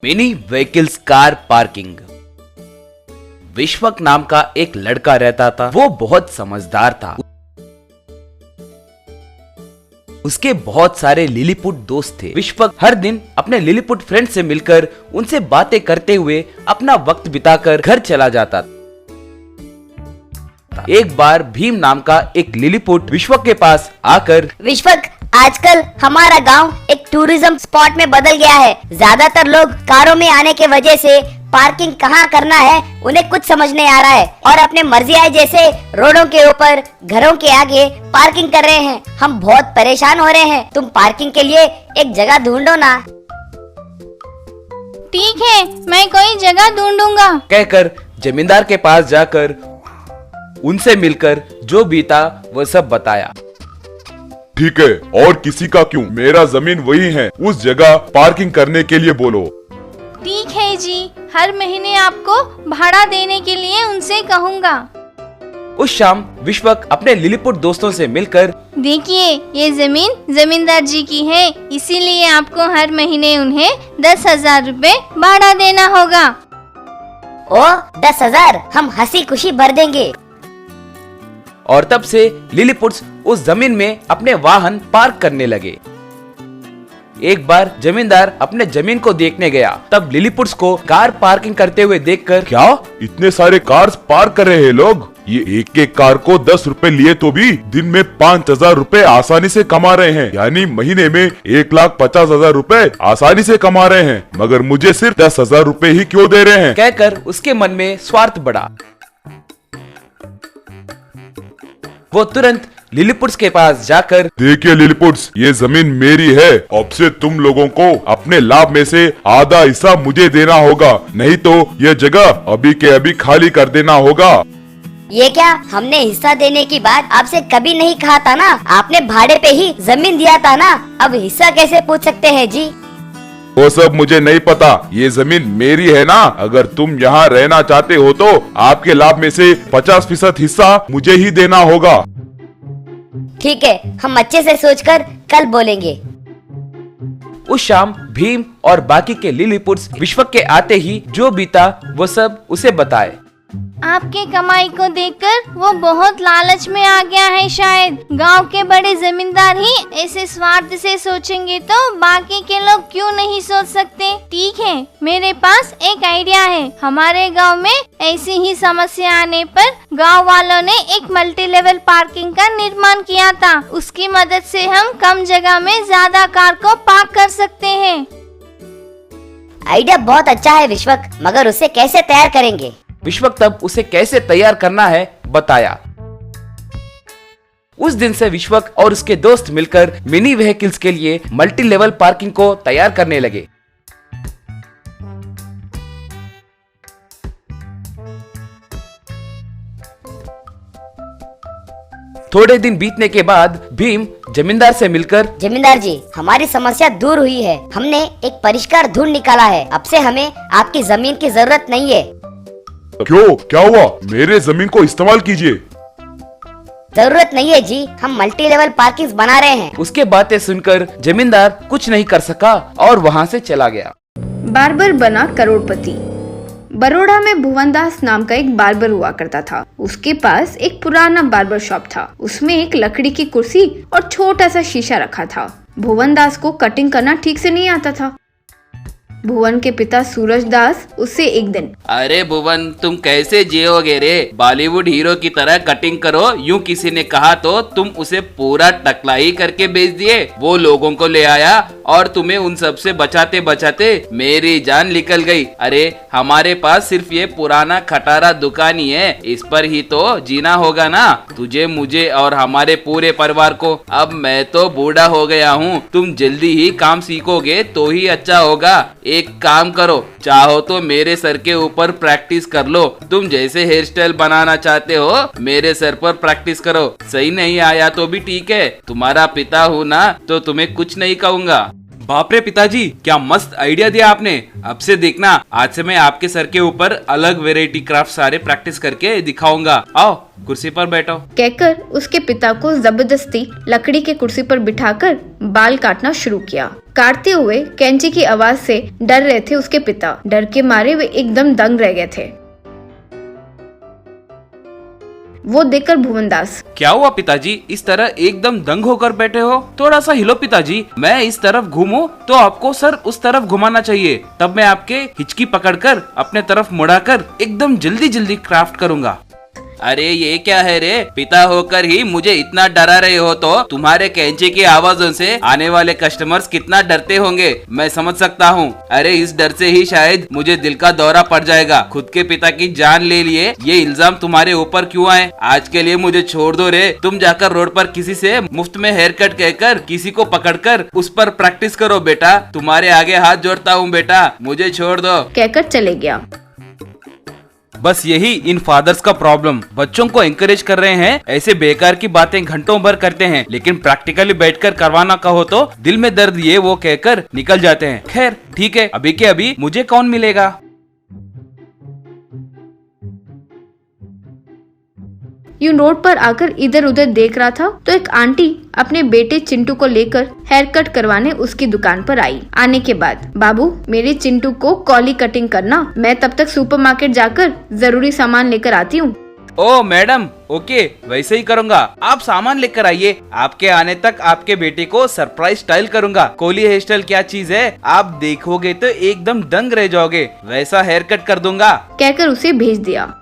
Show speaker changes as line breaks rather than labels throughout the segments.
Mini vehicles car parking. विश्वक नाम का एक लड़का रहता था। वो बहुत समझदार था। उसके बहुत सारे लिलीपुट दोस्त थे। विश्वक हर दिन अपने लिलीपुट फ्रेंड से मिलकर उनसे बातें करते हुए अपना वक्त बिताकर घर चला जाता था। एक बार भीम नाम का एक लिलीपुट विश्वक के पास आकर,
विश्वक, आजकल हमारा गांव एक टूरिज्म स्पॉट में बदल गया है। ज्यादातर लोग कारों में आने के वजह से पार्किंग कहाँ करना है उन्हें कुछ समझ नहीं आ रहा है और अपने मर्जी आए जैसे रोडों के ऊपर, घरों के आगे पार्किंग कर रहे हैं। हम बहुत परेशान हो रहे हैं। तुम पार्किंग के लिए एक जगह ढूंढो ना।
ठीक है, मैं कोई जगह ढूंढूंगा,
कहकर जमींदार के पास जाकर उनसे मिलकर जो बीता वह सब बताया।
ठीक है, और किसी का क्यों, मेरा जमीन वही है, उस जगह पार्किंग करने के लिए बोलो।
ठीक है जी, हर महीने आपको भाड़ा देने के लिए उनसे कहूँगा।
उस शाम विश्वक अपने लिलीपुट दोस्तों से मिलकर,
देखिए, ये जमीन जमींदार जी की है, इसीलिए आपको हर महीने उन्हें 10,000 रुपए भाड़ा देना होगा।
ओ 10,000 हम हंसी खुशी भर देंगे।
और तब से लिलीपुट्स उस जमीन में अपने वाहन पार्क करने लगे। एक बार जमींदार अपने जमीन को देखने गया। तब लिलीपुट्स को कार पार्किंग करते हुए देखकर,
क्या इतने सारे कार्स पार्क कर रहे हैं लोग? ये एक एक कार को 10 रुपए लिए तो भी दिन में 5,000 रुपए आसानी से कमा रहे हैं, यानी महीने में 1,50,000 रुपए आसानी से कमा रहे हैं, मगर मुझे सिर्फ 10,000 रुपए ही क्यों दे रहे हैं?
कहकर उसके मन में स्वार्थ बढ़ा। वो तुरंत लिलीपुट्स के पास जाकर,
देखिए लिलीपुट्स, ये जमीन मेरी है। अब से तुम लोगों को अपने लाभ में से आधा हिस्सा मुझे देना होगा, नहीं तो ये जगह अभी के अभी खाली कर देना होगा।
ये क्या, हमने हिस्सा देने की बात आपसे कभी नहीं कहा था ना? आपने भाड़े पे ही जमीन दिया था ना, अब हिस्सा कैसे पूछ सकते हैं जी?
वो सब मुझे नहीं पता, ये जमीन मेरी है ना। अगर तुम यहाँ रहना चाहते हो तो आपके लाभ में से 50% हिस्सा मुझे ही देना होगा।
ठीक है, हम अच्छे से सोचकर कल बोलेंगे।
उस शाम भीम और बाकी के लिलीपुट्स विश्वक के आते ही जो बीता वो सब उसे बताए।
आपके कमाई को देखकर वो बहुत लालच में आ गया है शायद। गांव के बड़े जमींदार ही ऐसे स्वार्थ से सोचेंगे तो बाकी के लोग क्यों नहीं सोच सकते? ठीक है, मेरे पास एक आइडिया है। हमारे गांव में ऐसी ही समस्या आने पर गांव वालों ने एक मल्टी लेवल पार्किंग का निर्माण किया था। उसकी मदद से हम कम जगह में ज्यादा कार को पार्क कर सकते हैं।
आइडिया बहुत अच्छा है विश्वक, मगर उसे कैसे तैयार करेंगे?
विश्वक तब उसे कैसे तैयार करना है बताया। उस दिन से विश्वक और उसके दोस्त मिलकर मिनी व्हीकल्स के लिए मल्टी लेवल पार्किंग को तैयार करने लगे। थोड़े दिन बीतने के बाद भीम जमींदार से मिलकर,
जमींदार जी, हमारी समस्या दूर हुई है। हमने एक परिष्कार ढूंढ निकाला है। अब से हमें आपकी जमीन की जरूरत नहीं है।
क्यों, क्या हुआ? मेरे जमीन को इस्तेमाल कीजिए।
जरूरत नहीं है जी, हम मल्टी लेवल पार्किंग बना रहे हैं।
उसके बातें सुनकर जमींदार कुछ नहीं कर सका और वहाँ से चला गया।
बार्बर बना करोड़पति। बड़ौदा में भुवनदास नाम का एक बार्बर हुआ करता था। उसके पास एक पुराना बार्बर शॉप था। उसमें एक लकड़ी की कुर्सी और छोटा सा शीशा रखा था। भुवनदास को कटिंग करना ठीक से नहीं आता था। भुवन के पिता सूरज दास उससे एक दिन,
अरे भुवन, तुम कैसे जियोगे रे? बॉलीवुड हीरो की तरह कटिंग करो, यूं किसी ने कहा तो तुम उसे पूरा टकलाई करके बेच दिए। वो लोगों को ले आया और तुम्हें उन सब से बचाते बचाते मेरी जान निकल गई। अरे हमारे पास सिर्फ ये पुराना खटारा दुकान ही है, इस पर ही तो जीना होगा ना, तुझे, मुझे और हमारे पूरे परिवार को। अब मैं तो बूढ़ा हो गया हूँ, तुम जल्दी ही काम सीखोगे तो ही अच्छा होगा। एक काम करो, चाहो तो मेरे सर के ऊपर प्रैक्टिस कर लो। तुम जैसे हेयर स्टाइल बनाना चाहते हो मेरे सर पर प्रैक्टिस करो। सही नहीं आया तो भी ठीक है, तुम्हारा पिता हूँ ना तो तुम्हें कुछ नहीं कहूँगा। बाप रे पिताजी, क्या मस्त आइडिया दिया आपने। अब से देखना, आज से मैं आपके सर के ऊपर अलग वेराइटी क्राफ्ट सारे प्रैक्टिस करके दिखाऊंगा। आओ कुर्सी पर बैठो।
कहकर उसके पिता को जबरदस्ती लकड़ी के कुर्सी पर बिठाकर बाल काटना शुरू किया। काटते हुए कैंची की आवाज से डर रहे थे उसके पिता। डर के मारे वे एकदम दंग रह गए थे। वो देखकर भुवनदास,
क्या हुआ पिताजी, इस तरह एकदम दंग होकर बैठे हो? थोड़ा सा हिलो पिताजी। मैं इस तरफ घूमूं तो आपको सर उस तरफ घुमाना चाहिए, तब मैं आपके हिचकी पकड़कर अपने तरफ मुड़ाकर एकदम जल्दी जल्दी क्राफ्ट करूंगा। अरे ये क्या है रे, पिता होकर ही मुझे इतना डरा रहे हो तो तुम्हारे कैंची की आवाजों से आने वाले कस्टमर्स कितना डरते होंगे मैं समझ सकता हूँ। अरे इस डर से ही शायद मुझे दिल का दौरा पड़ जाएगा। खुद के पिता की जान ले लिए ये इल्जाम तुम्हारे ऊपर क्यों आए? आज के लिए मुझे छोड़ दो रे। तुम जाकर रोड पर किसी से मुफ्त में हेयर कट कहकर किसी को पकड़कर उस पर प्रैक्टिस करो बेटा। तुम्हारे आगे हाथ जोड़ता हूँ बेटा, मुझे छोड़ दो,
कहकर चले गया।
बस यही इन फादर्स का प्रॉब्लम। बच्चों को एंकरेज कर रहे हैं, ऐसे बेकार की बातें घंटों भर करते हैं, लेकिन प्रैक्टिकली बैठकर करवाना कहो तो दिल में दर्द ये वो कहकर निकल जाते हैं। खैर ठीक है, अभी के अभी मुझे कौन मिलेगा।
यूं रोड पर आकर इधर उधर देख रहा था तो एक आंटी अपने बेटे चिंटू को लेकर हेयर कट करवाने उसकी दुकान पर आई। आने के बाद, बाबू मेरे चिंटू को कॉली कटिंग करना, मैं तब तक सुपरमार्केट जाकर जरूरी सामान लेकर आती हूँ।
ओ मैडम, ओके वैसे ही करूँगा। आप सामान लेकर आइए, आपके आने तक आपके बेटे को सरप्राइज स्टाइल करूँगा। कोली हेयर स्टाइल क्या चीज है, आप देखोगे तो एकदम दंग रह जाओगे, वैसा हेयर कट कर दूंगा,
कहकर उसे भेज दिया।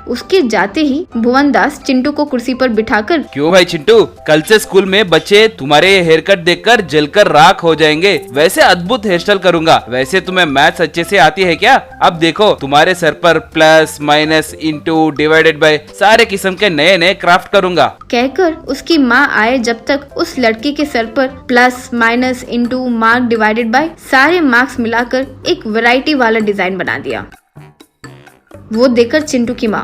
उसके जाते ही भुवनदास चिंटू को कुर्सी पर बिठाकर,
क्यों भाई चिंटू, कल से स्कूल में बच्चे तुम्हारे हेयर कट देखकर जलकर राख हो जाएंगे। वैसे अद्भुत हेयर स्टाइल करूंगा। वैसे तुम्हें मैथ्स अच्छे से आती है क्या? अब देखो तुम्हारे सर पर plus minus into divided by सारे किस्म के नए नए क्राफ्ट करूंगा।
कहकर उसकी माँ आए जब तक उस लड़की के सर पर plus minus into mark divided by सारे मार्क्स मिलाकर एक वैरायटी वाला डिजाइन बना दिया। वो देखकर चिंटू की माँ,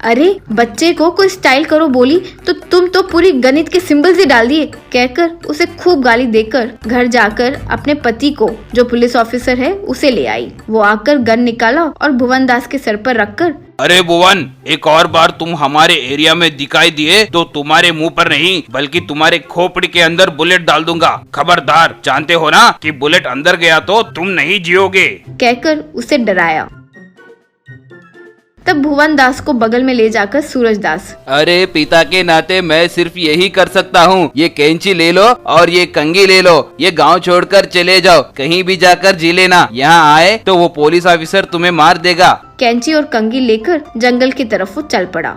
अरे बच्चे को कोई स्टाइल करो बोली तो तुम तो पूरी गणित के सिंबल्स ही डाल दिए, कहकर उसे खूब गाली देकर घर जाकर अपने पति को, जो पुलिस ऑफिसर है, उसे ले आई। वो आकर गन निकाला और भुवनदास के सर पर रखकर,
अरे भुवन, एक और बार तुम हमारे एरिया में दिखाई दिए तो तुम्हारे मुंह पर नहीं बल्कि तुम्हारे खोपड़ी के अंदर बुलेट डाल दूंगा। खबरदार, जानते हो ना कि बुलेट अंदर गया तो तुम नहीं जियोगे,
कहकर उसे डराया। तब भुवनदास को बगल में ले जाकर सूरजदास,
अरे पिता के नाते मैं सिर्फ यही कर सकता हूँ। ये कैंची ले लो और ये कंघी ले लो, ये गांव छोड़कर चले जाओ, कहीं भी जाकर जी लेना। यहाँ आए तो वो पुलिस ऑफिसर तुम्हें मार देगा।
कैंची और कंघी लेकर जंगल की तरफ वो चल पड़ा।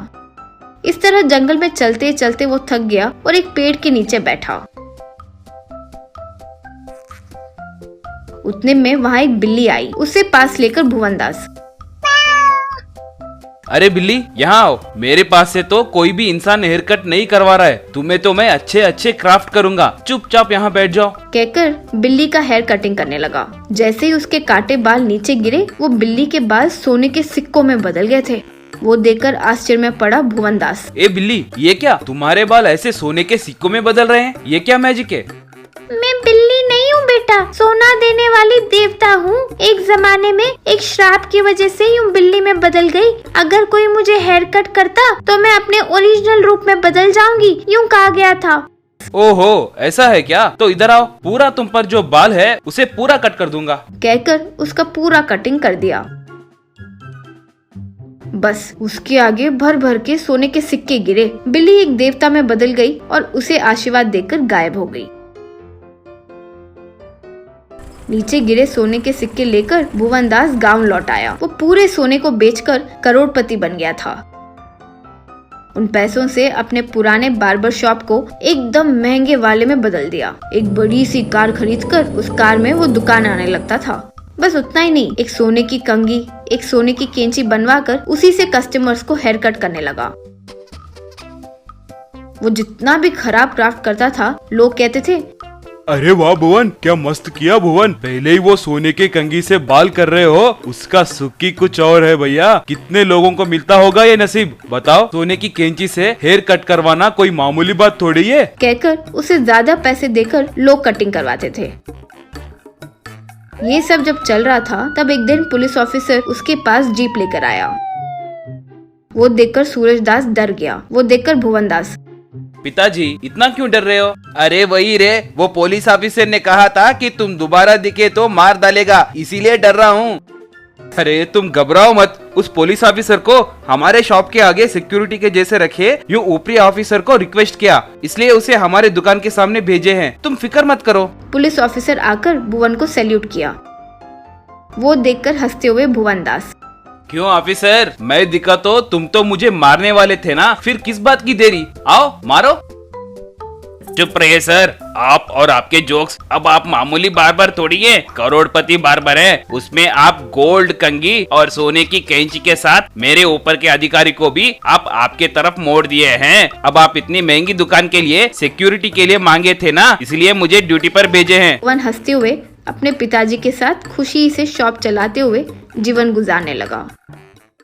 इस तरह जंगल में चलते चलते वो थक गया और एक पेड़ के नीचे बैठा। उतने में वहाँ एक बिल्ली आई, उसे पास लेकर भुवनदास,
अरे बिल्ली यहाँ आओ, मेरे पास से तो कोई भी इंसान हेयर कट नहीं करवा रहा है, तुम्हें तो मैं अच्छे अच्छे क्राफ्ट करूंगा, चुपचाप यहाँ बैठ जाओ, कहकर
बिल्ली का हेयर कटिंग करने लगा। जैसे ही उसके काटे बाल नीचे गिरे, वो बिल्ली के बाल सोने के सिक्कों में बदल गए थे। वो देखकर आश्चर्य में पड़ा भुवनदास,
ए बिल्ली, ये क्या, तुम्हारे बाल ऐसे सोने के सिक्कों में बदल रहे हैं, ये क्या मैजिक है?
मैं बिल्ली नहीं हूँ बेटा, सोना देने वाली देवता हूँ। एक जमाने में एक श्राप की वजह से यूँ बिल्ली में बदल गई। अगर कोई मुझे हेयर कट करता तो मैं अपने ओरिजिनल रूप में बदल जाऊंगी, यूँ कहा गया था।
ओहो, ऐसा है क्या? तो इधर आओ, पूरा तुम पर जो बाल है उसे पूरा कट कर दूंगा,
कहकर उसका पूरा कटिंग कर दिया। बस उसके आगे भर भर के सोने के सिक्के गिरे। बिल्ली एक देवता में बदल गई और उसे आशीर्वाद देकर गायब हो गई। नीचे गिरे सोने के सिक्के लेकर भुवनदास गांव लौट आया। वो पूरे सोने को बेचकर करोड़पति बन गया था। उन पैसों से अपने पुराने बार्बर शॉप को एकदम महंगे वाले में बदल दिया। एक बड़ी सी कार खरीदकर उस कार में वो दुकान आने लगता था। बस उतना ही नहीं, एक सोने की कंघी, एक सोने की कैंची बनवाकर उसी से कस्टमर्स को हेयर कट करने लगा। वो जितना भी खराब क्राफ्ट करता था, लोग कहते थे,
अरे वाह भुवन, क्या मस्त किया भुवन, पहले ही वो सोने के कंघी से बाल कर रहे हो, उसका सुख ही कुछ और है भैया। कितने लोगों को मिलता होगा ये नसीब, बताओ। सोने की कैंची से हेयर कट करवाना कोई मामूली बात थोड़ी है,
कहकर उसे ज्यादा पैसे देकर लोग कटिंग करवाते थे। ये सब जब चल रहा था, तब एक दिन पुलिस ऑफिसर उसके पास जीप लेकर आया। वो देखकर सूरजदास डर गया। वो देखकर भुवनदास,
पिताजी इतना क्यों डर रहे हो? अरे वही रे, वो पुलिस ऑफिसर ने कहा था कि तुम दोबारा दिखे तो मार डालेगा, इसीलिए डर रहा हूँ। अरे तुम घबराओ मत, उस पुलिस ऑफिसर को हमारे शॉप के आगे सिक्योरिटी के जैसे रखे, यूं ऊपरी ऑफिसर को रिक्वेस्ट किया, इसलिए उसे हमारे दुकान के सामने भेजे हैं। तुम फिक्र मत करो।
पुलिस ऑफिसर आकर भुवन को सैल्यूट किया। वो देखकर हंसते हुए भुवन दास,
क्यों ऑफिसर, मैं दिखा तो तुम तो मुझे मारने वाले थे ना, फिर किस बात की देरी? आओ मारो। चुप रहिए सर, आप और आपके जोक्स। अब आप मामूली बार्बर थोड़ी है, करोड़पति बार्बर है। उसमें आप गोल्ड कंघी और सोने की कैंची के साथ मेरे ऊपर के अधिकारी को भी आप आपके तरफ मोड़ दिए हैं। अब आप इतनी महंगी दुकान के लिए सिक्योरिटी के लिए मांगे थे ना, इसलिए मुझे ड्यूटी पर भेजे हैं।
भुवन हंसते हुए अपने पिताजी के साथ खुशी से शॉप चलाते हुए जीवन गुजारने लगा।